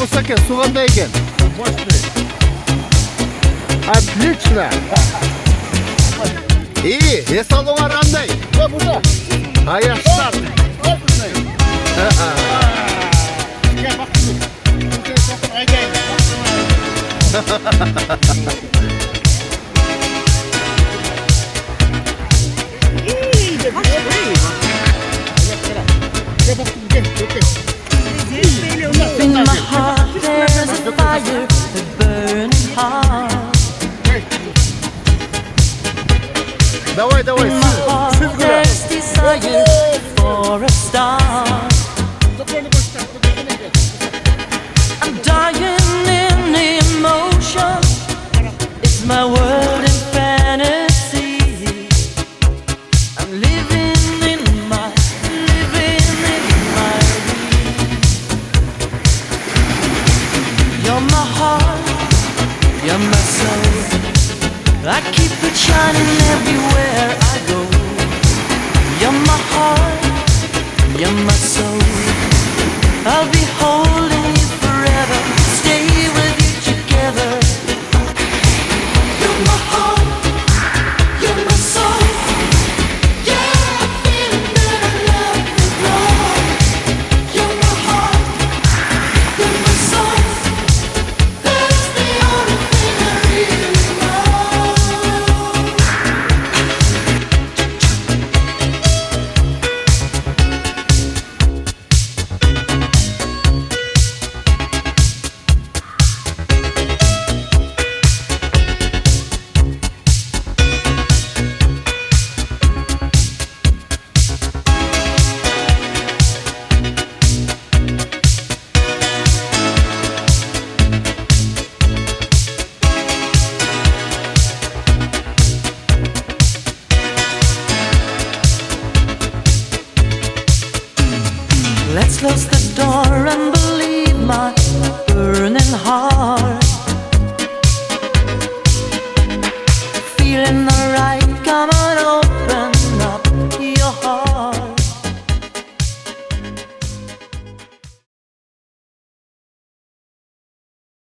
Мусаке, сугандай екен. Отлично. И эс алуулар кандай? Аяштар. In my heart there's a fire, a burning heart. Давай, давай, In my heart there's desire for a star. I'm dying in emotion. It's my world in fantasy. I'm living in my You're my heart, you're my soul. I keep it shining everywhere I go. You're my heart, you're my soul. I'll be holding you forever, stay with you together. You're my heart, you're my soul. Yeah, I'm feeling that I love you more. You're my heart, you're my soul. That's the only thing I really know. Let's close the door and believe my burning heart. Feeling alright, come on.